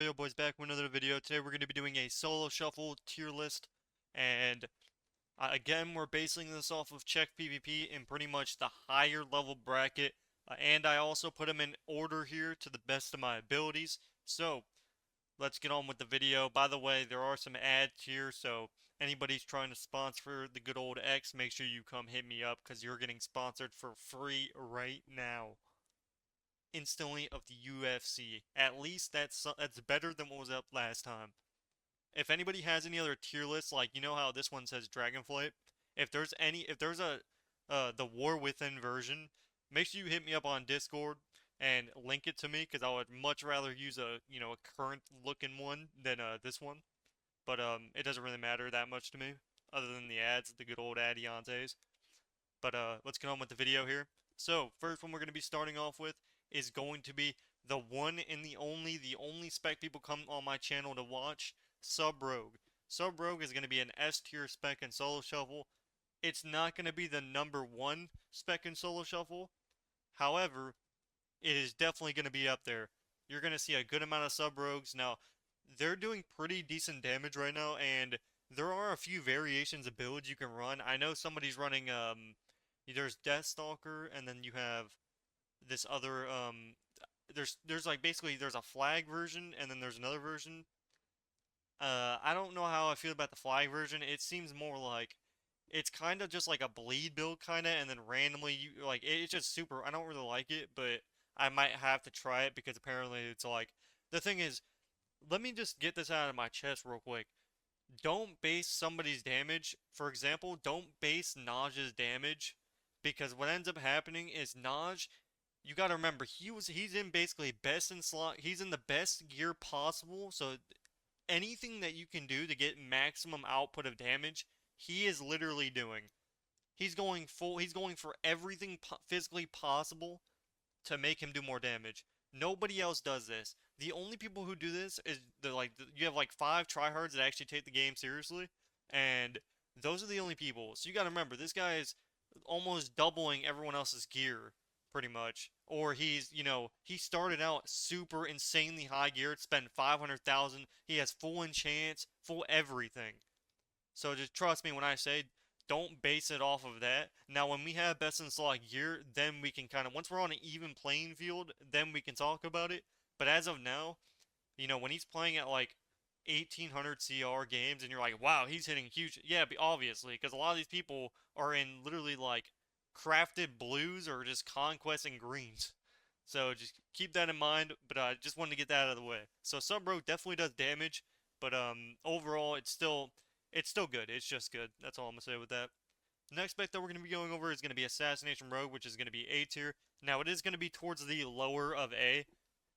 Yo Boys back with another video. Today we're going to be doing a solo shuffle tier list, and again we're basing this off of check PvP in pretty much the higher level bracket, and I also put them in order here to the best of my abilities. So let's get on with the video. By the way, there are some ads here, so anybody's trying to sponsor the good old X, make sure you come hit me up because you're getting sponsored for free right now instantly of the UFC. At least that's better than what was up last time. If anybody has any other tier lists, like you know how this one says Dragonflight, if there's a the War Within version, make sure you hit me up on Discord and link it to me because I would much rather use a a current looking one than this one. But it doesn't really matter that much to me, other than the ads, the good old Adiantes. But let's get on with the video here. So, first one we're going to be starting off with is going to be the one and the only spec people come on my channel to watch, Sub Rogue. Sub Rogue is going to be an S tier spec in Solo Shuffle. It's not going to be the number one spec in Solo Shuffle. However, it is definitely going to be up there. You're going to see a good amount of Sub Rogues. Now, they're doing pretty decent damage right now, and there are a few variations of builds you can run. I know somebody's running there's Deathstalker, and then you have this other there's like basically there's a flag version, and then there's another version. I don't know how I feel about the flag version. It seems more like it's kind of just like a bleed build kind of, and then randomly you like it's just super. I don't really like it, but I might have to try it because apparently it's like the thing is. Let me just get this out of my chest real quick. Don't base somebody's damage. For example, don't base Naj's damage because what ends up happening is Naj, you got to remember he's in basically best in slot. He's in the best gear possible. So anything that you can do to get maximum output of damage, he is literally doing. He's going full. He's going for everything physically possible to make him do more damage. Nobody else does this. The only people who do this is you have like 5 tryhards that actually take the game seriously, and those are the only people. So you got to remember this guy is almost doubling everyone else's gear pretty much. Or he started out super insanely high gear, spent 500,000. He has full enchants, full everything. So just trust me when I say don't base it off of that. Now, when we have best in slot gear, then we can kind of, once we're on an even playing field, then we can talk about it. But as of now, when he's playing at like 1800 CR games and you're like, wow, he's hitting huge. Yeah, obviously, because a lot of these people are in literally like crafted blues or just conquesting greens. So just keep that in mind, but I just wanted to get that out of the way. So Sub Rogue definitely does damage, but overall it's still good. It's just good. That's all I'm gonna say with that. The next spec that we're gonna be going over is gonna be Assassination Rogue, which is gonna be A tier. Now it is gonna be towards the lower of A,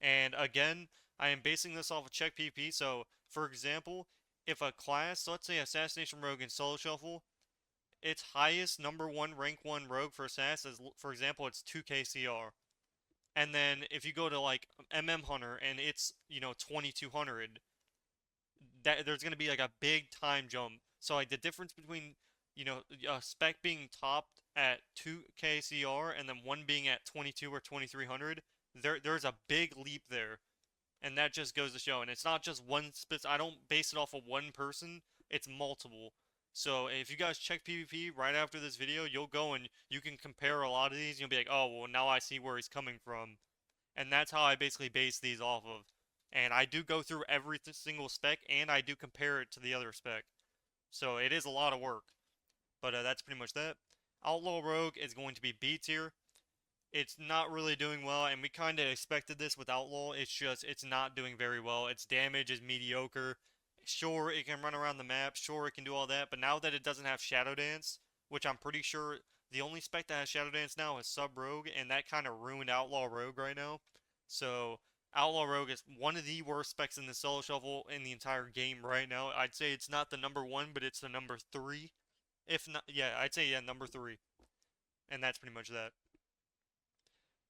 and again, I am basing this off of check PP. So for example, if a class, so let's say Assassination Rogue in Solo Shuffle, its highest number one rank 1 rogue for Assass is, for example, it's 2k CR. And then if you go to like Hunter and it's 2200, that there's going to be like a big time jump. So like the difference between a spec being topped at 2k CR and then one being at 22 or 2300, there's a big leap there. And that just goes to show. And it's not just one spec. I don't base it off of one person. It's multiple. So if you guys check PvP right after this video, you'll go and you can compare a lot of these. You'll be like, oh, well, now I see where he's coming from. And that's how I basically base these off of. And I do go through every single spec, and I do compare it to the other spec. So it is a lot of work. But that's pretty much that. Outlaw Rogue is going to be B tier. It's not really doing well, and we kind of expected this with Outlaw. It's not doing very well. Its damage is mediocre. Sure, it can run around the map. Sure, it can do all that. But now that it doesn't have Shadow Dance, which I'm pretty sure the only spec that has Shadow Dance now is Sub Rogue, and that kind of ruined Outlaw Rogue right now. So Outlaw Rogue is one of the worst specs in the Solo Shuffle in the entire game right now. I'd say it's not the number 1, but it's the number 3. If not, yeah, I'd say, yeah, number 3. And that's pretty much that.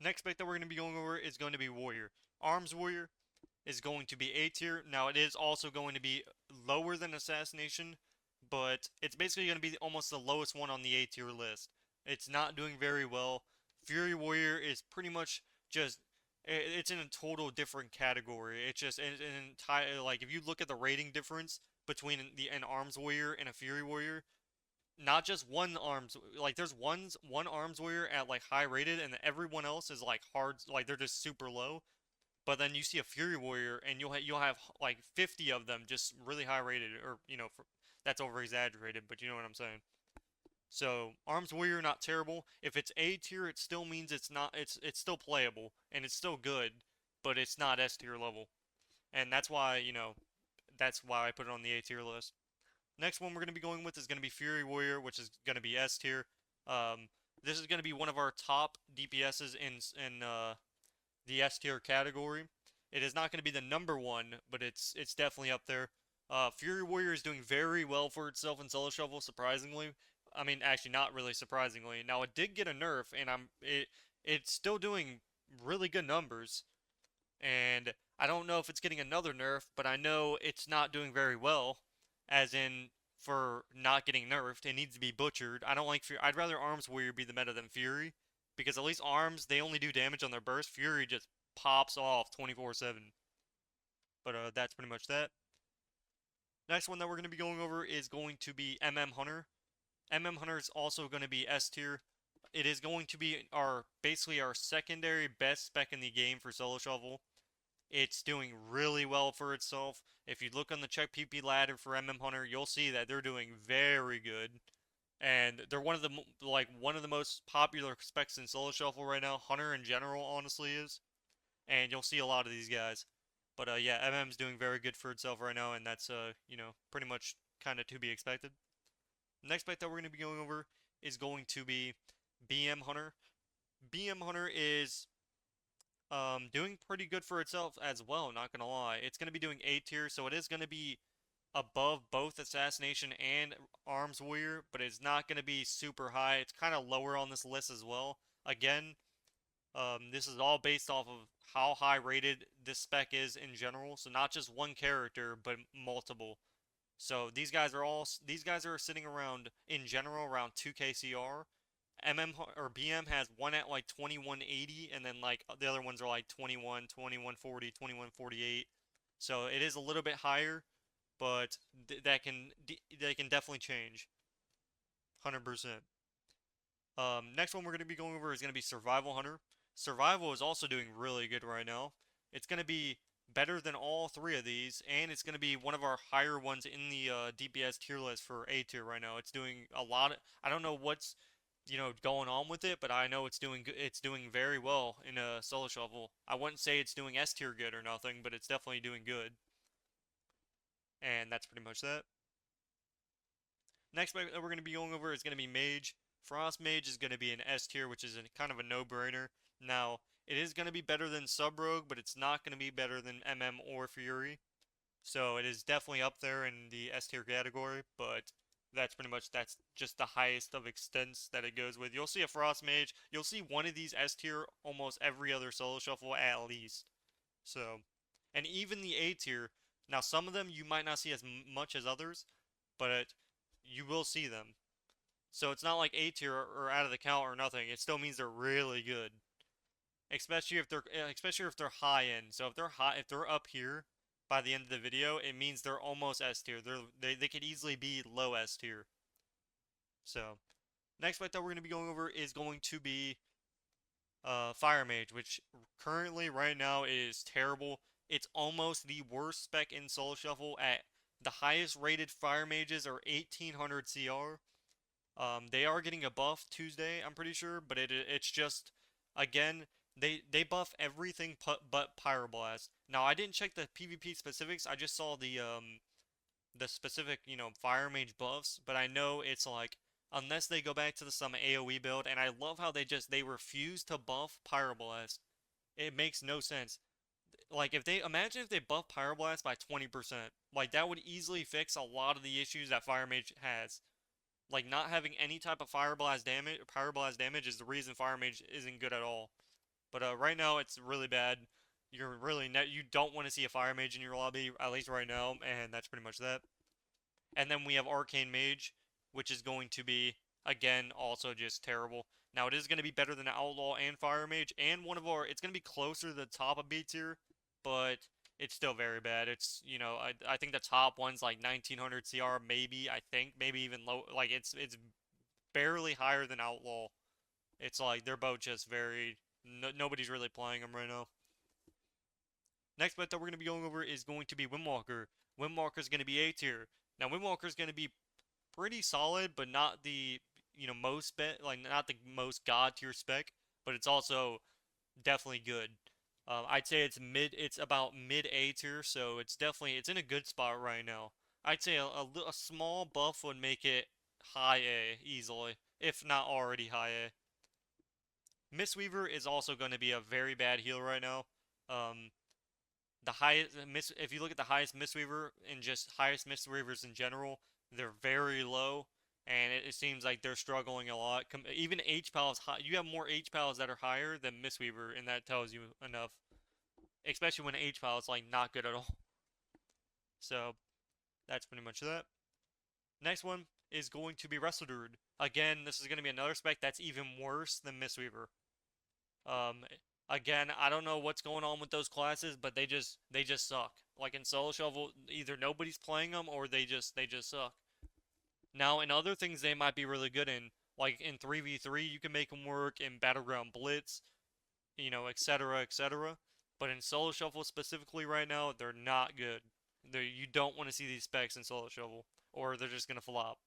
Next spec that we're going to be going over is going to be Warrior. Arms Warrior is going to be A tier. Now, it is also going to be lower than Assassination, but it's basically going to be almost the lowest one on the A tier list. It's not doing very well. Fury Warrior is pretty much just It's in a total different category. It's just an entire, like, if you look at the rating difference between an arms warrior and a fury warrior, not just one arms, like there's one arms warrior at like high rated and everyone else is like hard, like they're just super low. But then you see a fury warrior and you'll have like 50 of them just really high rated, or that's over exaggerated, but you know what I'm saying. So arms warrior not terrible. If it's A tier, it still means it's not, it's still playable and it's still good, but it's not S tier level. And that's why, that's why I put it on the A tier list. Next one we're going to be going with is going to be Fury Warrior, which is going to be S tier. Um, this is going to be one of our top DPSs in the S tier category. It is not going to be the number one, but it's definitely up there. Fury Warrior is doing very well for itself in Solo Shuffle, surprisingly. I mean, actually, not really surprisingly. Now it did get a nerf, and it's still doing really good numbers. And I don't know if it's getting another nerf, but I know it's not doing very well, as in for not getting nerfed. It needs to be butchered. I don't like Fury. I'd rather Arms Warrior be the meta than Fury, because at least Arms, they only do damage on their burst. Fury just pops off 24/7. But that's pretty much that. Next one that we're going to be going over is going to be Hunter. Hunter is also going to be S tier. It is going to be basically our secondary best spec in the game for Solo Shuffle. It's doing really well for itself. If you look on the Check PP ladder for Hunter, you'll see that they're doing very good. And they're one of the most popular specs in Solo Shuffle right now. Hunter in general, honestly, is. And you'll see a lot of these guys. But yeah, MM's doing very good for itself right now, and that's pretty much kind of to be expected. Next spec that we're going to be going over is going to be BM Hunter. BM Hunter is doing pretty good for itself as well, not gonna lie. It's gonna be doing A tier, so it is gonna be above both Assassination and Arms Warrior, but it's not gonna be super high. It's kind of lower on this list as well. Again, this is all based off of how high rated this spec is in general, so not just one character, but multiple. So these guys are sitting around in general around 2k CR. Or BM has one at like 2180, and then like the other ones are like 21, 2140, 2148. So it is a little bit higher, but they can definitely change. 100%. Next one we're going to be going over is going to be Survival Hunter. Survival is also doing really good right now. It's going to be better than all three of these, and it's going to be one of our higher ones in the DPS tier list for A tier right now. It's doing a lot. I don't know what's going on with it, but I know it's doing very well in a Solo Shuffle. I wouldn't say it's doing S tier good or nothing, but it's definitely doing good. And that's pretty much that. Next that we're going to be going over is going to be Mage. Frost Mage is going to be an S tier, which is kind of a no-brainer. Now, it is going to be better than Sub Rogue, but it's not going to be better than or Fury. So it is definitely up there in the S tier category, but that's just the highest of extents that it goes with. You'll see a Frost Mage. You'll see one of these S tier almost every other Solo Shuffle at least. So, and even the A tier. Now, some of them you might not see as much as others, but you will see them. So it's not like A tier or out of the count or nothing. It still means they're really good, especially if they're high end. So if they're up here by the end of the video, it means they're almost S tier. They could easily be low S tier. So next fight that we're going to be going over is going to be Fire Mage, which currently right now is terrible. It's almost the worst spec in Soul Shuffle. At the highest rated Fire Mages are 1800 CR. They are getting a buff Tuesday, I'm pretty sure, but it's just, again, they buff everything but Pyroblast. Now I didn't check the PvP specifics. I just saw the specific Fire Mage buffs, but I know it's like unless they go back to some AoE build, and I love how they refuse to buff Pyroblast. It makes no sense. Like imagine if they buff Pyroblast by 20%. Like that would easily fix a lot of the issues that Fire Mage has. Like not having any type of Pyroblast damage is the reason Fire Mage isn't good at all. But right now it's really bad. You don't want to see a Fire Mage in your lobby, at least right now, and that's pretty much that. And then we have Arcane Mage, which is going to be Again, also just terrible. Now it is going to be better than Outlaw and Fire Mage, and it's going to be closer to the top of B tier, but it's still very bad. It's, I think the top one's like 1900 CR, maybe, I think, maybe even low, like it's barely higher than Outlaw. It's like they're both just very, nobody's really playing them right now. Next bet that we're going to be going over is going to be Windwalker. Windwalker is going to be A tier. Now Windwalker is going to be pretty solid, but not the most like not the most god tier spec, but it's also definitely good. I'd say it's mid. It's about mid A tier, so it's in a good spot right now. I'd say a small buff would make it high A easily, if not already high A. Mistweaver is also going to be a very bad heal right now. Um, the highest if you look at the highest Mistweaver and just highest Mistweavers in general, they're very low, and it seems like they're struggling a lot. Even H pals, you have more H pals that are higher than Mistweaver, and that tells you enough. Especially when H pal is like not good at all. So that's pretty much that. Next one is going to be Wrestle Druid. Again, this is going to be another spec that's even worse than Mistweaver. Um, Again, I don't know what's going on with those classes, but they just suck. Like in Solo Shovel, either nobody's playing them or they just suck. Now, in other things they might be really good in, like in 3v3, you can make them work in Battleground Blitz, etc., etc. But in Solo Shuffle specifically right now, they're not good. You don't want to see these specs in Solo Shuffle, or they're just gonna flop.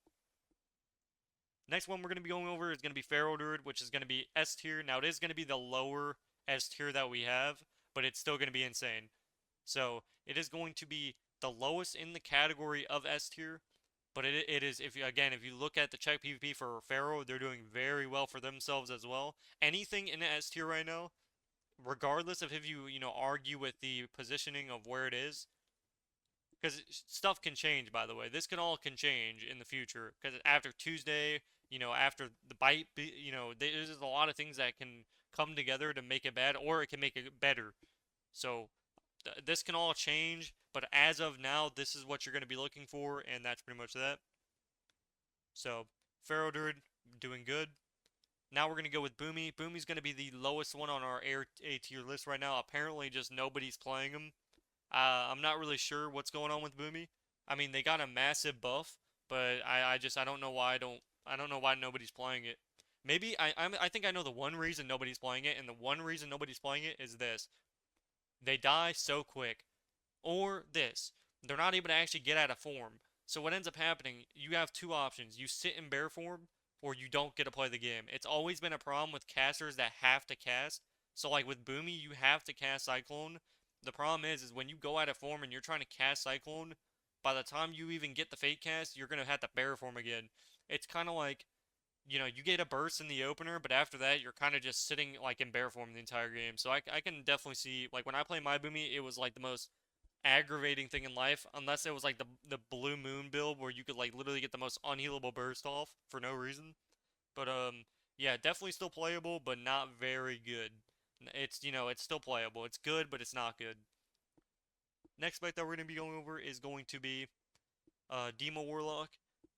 Next one we're going to be going over is going to be Pharaoh Druid, which is going to be S tier. Now, it is going to be the lower S tier that we have, but it's still going to be insane. So, it is going to be the lowest in the category of S tier, but it is, if you look at the check PvP for Pharaoh, they're doing very well for themselves as well. Anything in the S tier right now, regardless of if you argue with the positioning of where it is, because stuff can change, by the way. This can change in the future. Because after Tuesday, after the bite, there's a lot of things that can come together to make it bad, or it can make it better. So this can all change. But as of now, this is what you're going to be looking for, and that's pretty much that. So Pharaoh Druid doing good. Now we're going to go with Boomi. Boomi's going to be the lowest one on our A tier list right now. Apparently, just nobody's playing him. I'm not really sure what's going on with Boomi. I mean, they got a massive buff, but I don't know why I don't know why nobody's playing it. Maybe I think I know the one reason nobody's playing it, and the one reason nobody's playing it is this: they die so quick, or this: they're not able to actually get out of form. So what ends up happening? You have two options: you sit in bear form, or you don't get to play the game. It's always been a problem with casters that have to cast. So like with Boomi, you have to cast Cyclone. The problem is when you go out of form and you're trying to cast Cyclone, by the time you even get the fake cast, you're gonna have to bear form again. It's kind of like, you get a burst in the opener, but after that, you're kind of just sitting like in bear form the entire game. So I can definitely see, like when I play my Boomi, it was like the most aggravating thing in life, unless it was like the Blue Moon build where you could like literally get the most unhealable burst off for no reason. But yeah, definitely still playable, but not very good. It's still playable. It's good, but it's not good. Next spec that we're going to be going over is going to be Demo Warlock.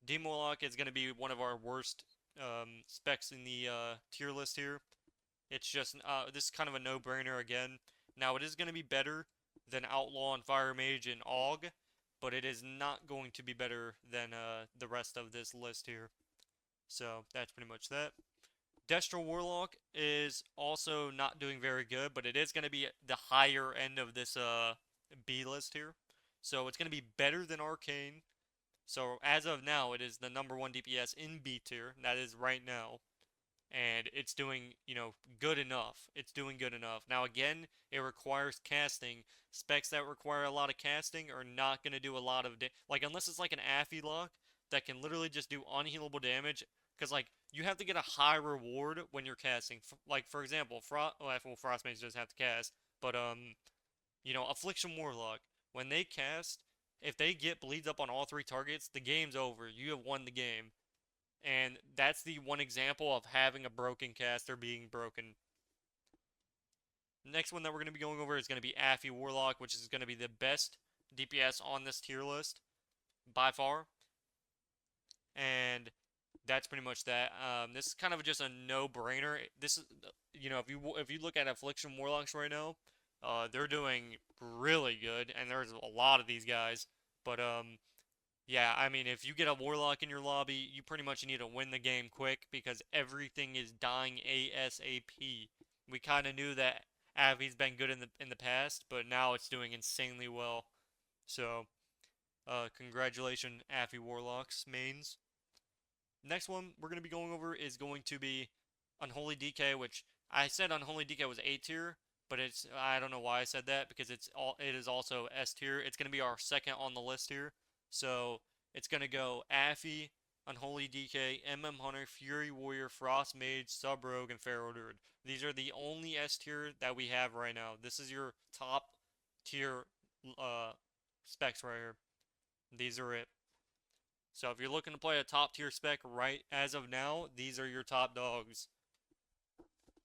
Demo Warlock is going to be one of our worst specs in the tier list here. It's just this is kind of a no-brainer again. Now it is going to be better than Outlaw and Fire Mage and AUG, but it is not going to be better than the rest of this list here. So that's pretty much that. Destro Warlock is also not doing very good, but it is going to be the higher end of this B list here. So it's going to be better than Arcane. So as of now, it is the #1 DPS in B tier. That is right now. And it's doing, good enough. It's doing good enough. Now again, it requires casting. Specs that require a lot of casting are not going to do a lot of like unless it's like an Affy lock that can literally just do unhealable damage. Because like you have to get a high reward when you're casting. Like for example, Frostmates doesn't have to cast, but Affliction Warlock, when they cast, if they get bleeds up on all three targets, the game's over. You have won the game. And that's the one example of having a broken caster being broken. Next one that we're going to be going over is going to be Affy Warlock, which is going to be the best DPS on this tier list by far. And that's pretty much that. This is kind of just a no-brainer. This is, if you look at Affliction Warlocks right now, they're doing really good, and there's a lot of these guys. But yeah, I mean, if you get a Warlock in your lobby, you pretty much need to win the game quick because everything is dying ASAP. We kind of knew that Avi's been good in the past, but now it's doing insanely well. So, congratulations, Avi Warlocks mains. Next one we're going to be going over is going to be Unholy DK, which I said Unholy DK was A tier, but I don't know why I said that because it is also S tier. It's going to be our second on the list here. So it's going to go Affy, Unholy DK, Hunter, Fury Warrior, Frost Mage, Sub Rogue, and Pharaoh Druid. These are the only S tier that we have right now. This is your top tier specs right here. These are it. So if you're looking to play a top tier spec right as of now, these are your top dogs.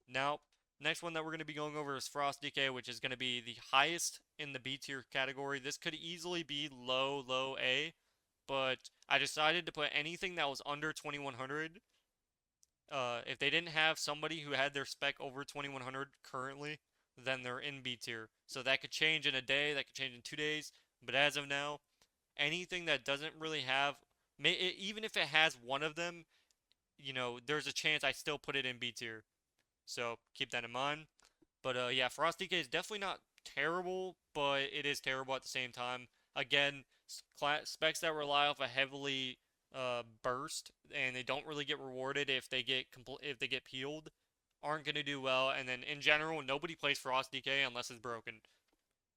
Now, next one that we're going to be going over is Frost DK, which is going to be the highest in the B tier category. This could easily be low A, but I decided to put anything that was under 2100. If they didn't have somebody who had their spec over 2100 currently, then they're in B tier. So that could change in a day, that could change in 2 days, but as of now, anything that doesn't really have even if it has one of them, there's a chance I still put it in B tier. So keep that in mind. But yeah, Frost DK is definitely not terrible, but it is terrible at the same time. Again, specs that rely off a heavily burst and they don't really get rewarded if they get peeled aren't gonna do well. And then in general, nobody plays Frost DK unless it's broken.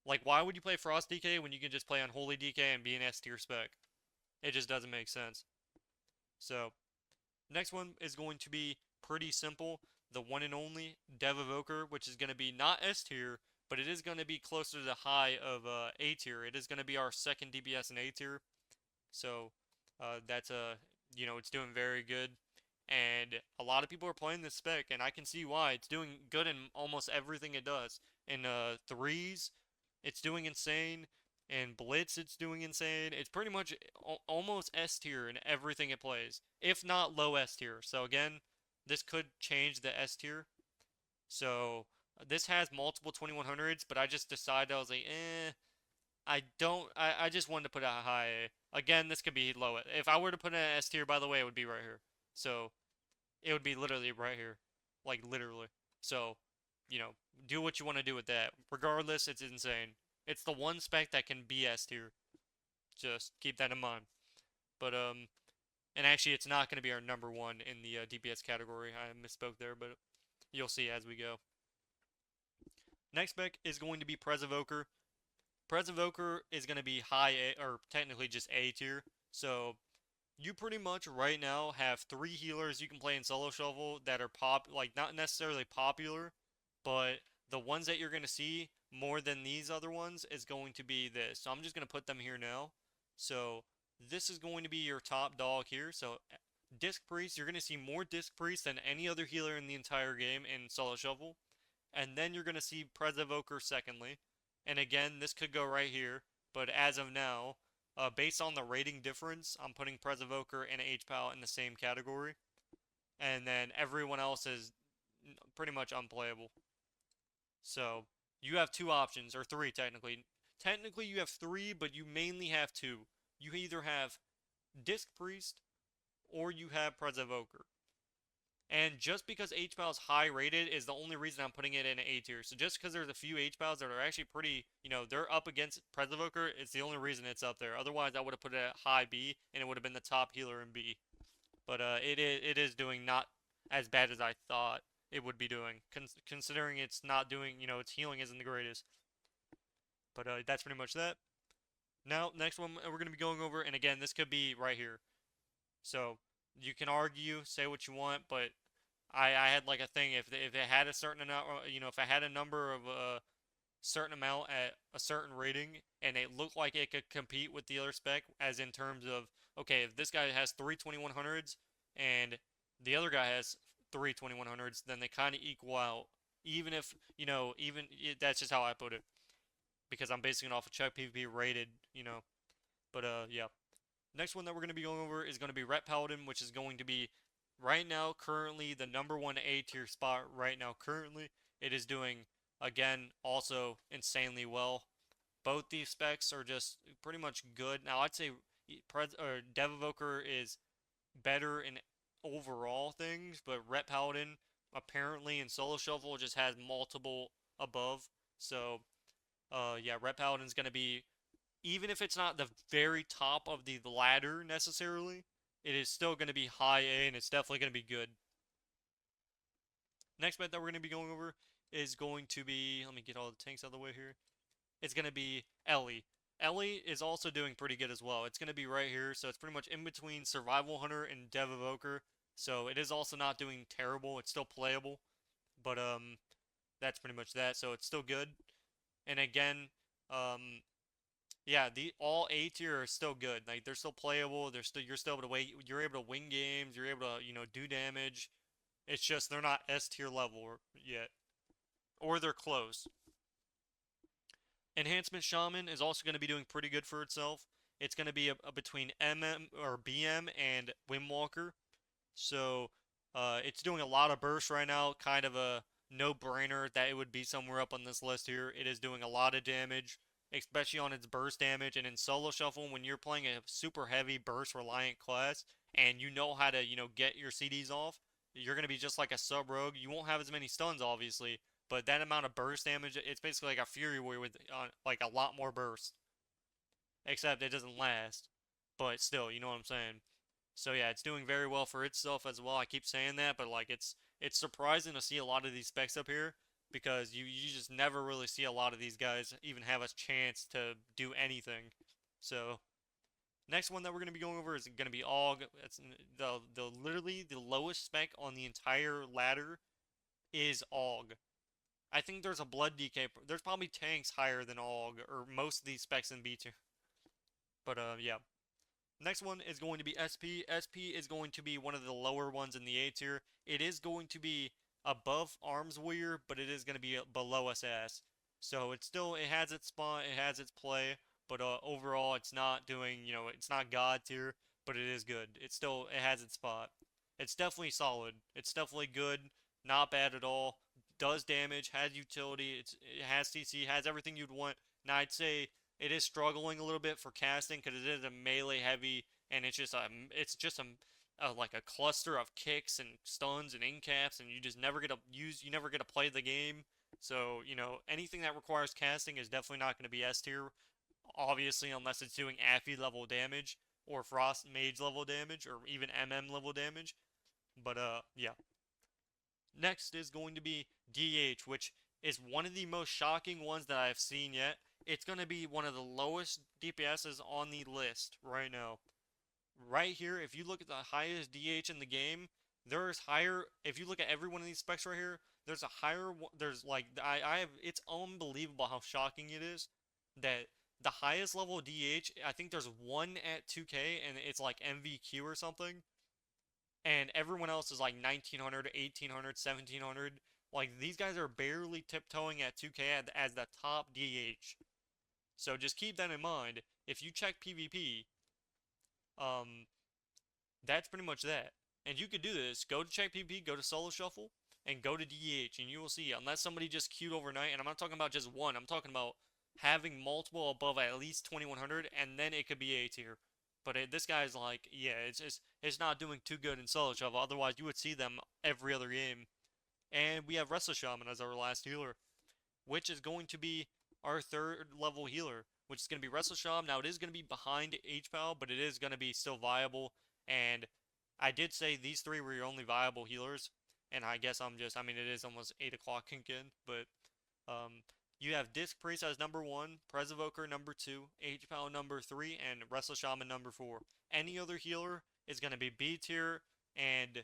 Like, why would you play Frost DK when you can just play Unholy DK and be an S tier spec? It just doesn't make sense. So, next one is going to be pretty simple. The one and only Dev Evoker, which is going to be not S tier, but it is going to be closer to the high of A tier. It is going to be our second DPS in A tier. So, that's it's doing very good. And a lot of people are playing this spec, and I can see why. It's doing good in almost everything it does. In threes, it's doing insane. In Blitz, it's doing insane. It's pretty much almost S tier in everything it plays, if not low S tier. So again, this could change the S tier. So this has multiple 2100s, but I just decided I was like, I just wanted to put a high A. Again, this could be low. If I were to put an S tier, by the way, it would be right here. So it would be literally right here, like literally. So, do what you want to do with that. Regardless, it's insane. It's the one spec that can be S tier. Just keep that in mind. But and actually, it's not going to be our number one in the DPS category. I misspoke there, but you'll see as we go. Next spec is going to be Presevoker. Presevoker is going to be high A, or technically just A tier. So you pretty much right now have 3 healers you can play in solo shuffle that are not necessarily popular, but the ones that you're going to see more than these other ones is going to be this. So I'm just going to put them here now. So this is going to be your top dog here. So Disc Priest, you're going to see more Disc Priest than any other healer in the entire game in solo shuffle. And then you're going to see Presevoker secondly. And again, this could go right here, but as of now, based on the rating difference, I'm putting Presevoker and H-Pal in the same category. And then everyone else is pretty much unplayable. So, you have 2 options, or 3 technically. Technically you have 3, but you mainly have 2. You either have Disc Priest, or you have Presevoker. And just because H-Pal is high rated is the only reason I'm putting it in A tier. So just because there's a few H-Pals that are actually pretty, they're up against Presevoker, it's the only reason it's up there. Otherwise, I would have put it at high B, and it would have been the top healer in B. But it is doing not as bad as I thought it would be doing, considering it's not doing, its healing isn't the greatest. But that's pretty much that. Now, next one we're going to be going over, and again, this could be right here. So, you can argue, say what you want, but I had like a thing, if it had a certain amount, if I had a number of a certain amount at a certain rating, and it looked like it could compete with the other spec, as in terms of, okay, if this guy has 3 2100s, and the other guy has 3 2100s, then they kind of equal out, even if, that's just how I put it, because I'm basing it off of Chuck PvP rated, but yeah. Next one that we're going to be going over is going to be Ret Paladin, which is going to be right now currently the number one A tier spot right now currently. It is doing, again, also insanely well. Both these specs are just pretty much good. Now I'd say Dev Evoker is better in overall things, but Ret Paladin apparently in Solo Shuffle just has multiple above. So yeah, Ret Paladin's gonna be, even if it's not the very top of the ladder necessarily, it is still gonna be high A and it's definitely gonna be good. Next bet that we're gonna be going over is going to be, let me get all the tanks out of the way here. It's going to be Ellie. Ellie is also doing pretty good as well. It's going to be right here, so it's pretty much in between Survival Hunter and Dev Evoker. So it is also not doing terrible. It's still playable, but that's pretty much that. So it's still good. And again, yeah, the all A tier are still good. Like they're still playable. You're still able to wait. You're able to win games. You're able to do damage. It's just they're not S tier level yet, or they're close. Enhancement Shaman is also going to be doing pretty good for itself. It's going to be between MM or BM and Windwalker. So it's doing a lot of burst right now. Kind of a no-brainer that it would be somewhere up on this list here. It is doing a lot of damage, especially on its burst damage. And in Solo Shuffle, when you're playing a super heavy burst reliant class and you know how to, get your CDs off, you're going to be just like a sub-rogue. You won't have as many stuns, obviously, but that amount of burst damage, it's basically like a Fury Warrior with like a lot more burst. Except it doesn't last. But still, you know what I'm saying. So yeah, it's doing very well for itself as well. I keep saying that, but like it's surprising to see a lot of these specs up here because you just never really see a lot of these guys even have a chance to do anything. So next one that we're going to be going over is going to be AUG. That's the literally the lowest spec on the entire ladder is AUG. I think there's a blood DK. There's probably tanks higher than AUG, or most of these specs in B tier. But yeah. Next one is going to be SP. SP is going to be one of the lower ones in the A tier. It is going to be above Arms Warrior, but it is going to be below SS. So it has its spot, it has its play, but overall it's not doing, it's not God tier, but it is good. It has its spot. It's definitely solid. It's definitely good, not bad at all. Does damage, has utility, it has CC, has everything you'd want. Now I'd say it is struggling a little bit for casting because it is a melee heavy, and like a cluster of kicks and stuns and incaps, and you just never get to use, you never get to play the game. So anything that requires casting is definitely not going to be S tier, obviously, unless it's doing Affy level damage or Frost Mage level damage or even MM level damage. But yeah. Next is going to be DH, which is one of the most shocking ones that I've seen yet. It's going to be one of the lowest DPSs on the list right now. Right here, if you look at the highest DH in the game, there's higher, if you look at every one of these specs right here, there's a higher, there's like, it's unbelievable how shocking it is that the highest level DH, I think there's one at 2K, and it's like MVQ or something, and everyone else is like 1900, 1800, 1700. Like, these guys are barely tiptoeing at 2K as the top DH. So just keep that in mind. If you check PvP, um, that's pretty much that. And you could do this. Go to check PvP, go to Solo Shuffle, and go to DH, and you will see, unless somebody just queued overnight, and I'm not talking about just one, I'm talking about having multiple above at least 2100, and then it could be A tier. But this guy's like, yeah, it's not doing too good in Solo Shuffle. Otherwise, you would see them every other game. And we have Restless Shaman as our last healer, which is going to be our third level healer, which is going to be Restless Shaman. Now, it is going to be behind HPAL, but it is going to be still viable. And I did say these three were your only viable healers. And I guess it is almost 8 o'clock again, but you have Disc Priest as number 1, Presovoker number 2, HPAL number 3, and Restless Shaman number 4. Any other healer is going to be B tier, and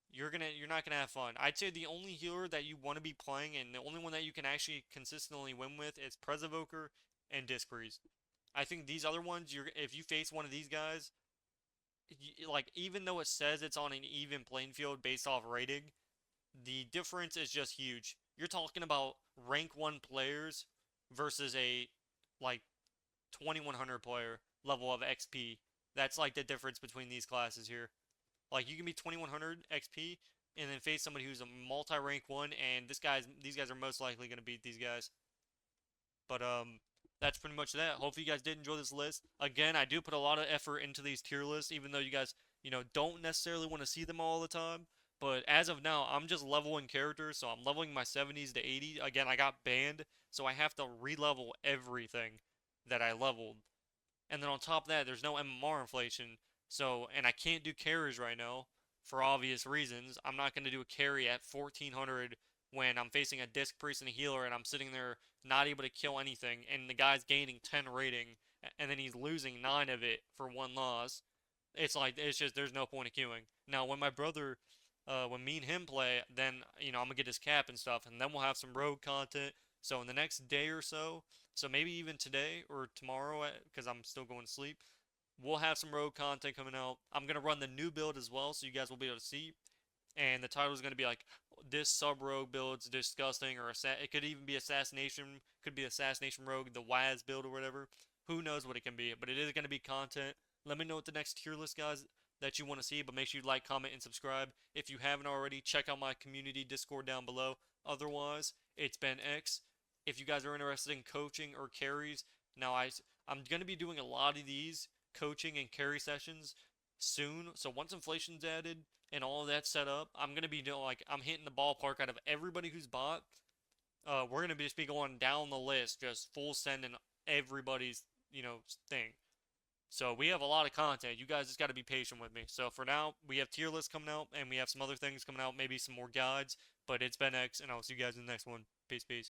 you're not gonna have fun. I'd say the only healer that you want to be playing, and the only one that you can actually consistently win with, is Presovoker and Disc Priest. I think these other ones, if you face one of these guys, like, even though it says it's on an even playing field based off rating, the difference is just huge. You're talking about rank 1 players versus a like 2100 player level of XP. That's like the difference between these classes here. Like you can be 2100 XP and then face somebody who's a multi-rank one, and these guys are most likely gonna beat these guys. But that's pretty much that. Hopefully you guys did enjoy this list. Again, I do put a lot of effort into these tier lists, even though you guys, don't necessarily want to see them all the time. But as of now, I'm just leveling characters, so I'm leveling my 70s to 80. Again, I got banned, so I have to re-level everything that I leveled. And then on top of that, there's no MMR inflation. So, and I can't do carries right now for obvious reasons. I'm not going to do a carry at 1400 when I'm facing a disc priest and a healer and I'm sitting there not able to kill anything and the guy's gaining 10 rating and then he's losing 9 of it for 1 loss. It's just there's no point of queuing. Now, when my brother when me and him play, then I'm gonna get his cap and stuff, and then we'll have some rogue content. So in the next day or so, so maybe even today or tomorrow, because I'm still going to sleep, we'll have some rogue content coming out. I'm gonna run the new build as well, so you guys will be able to see. And the title is gonna be like this sub rogue build's disgusting, or it could even be assassination, could be assassination rogue, the Waz build or whatever. Who knows what it can be, but it is gonna be content. Let me know what the next tier list, guys, that you want to see, but make sure you like, comment, and subscribe. If you haven't already, check out my community Discord down below. Otherwise, it's been X. If you guys are interested in coaching or carries, now I'm going to be doing a lot of these coaching and carry sessions soon. So once inflation's added and all of that set up, I'm going to be doing, like, I'm hitting the ballpark out of everybody who's bought. We're going to just be going down the list, just full sending everybody's, thing. So we have a lot of content. You guys just got to be patient with me. So for now, we have tier lists coming out, and we have some other things coming out, maybe some more guides. But it's been X, and I'll see you guys in the next one. Peace, peace.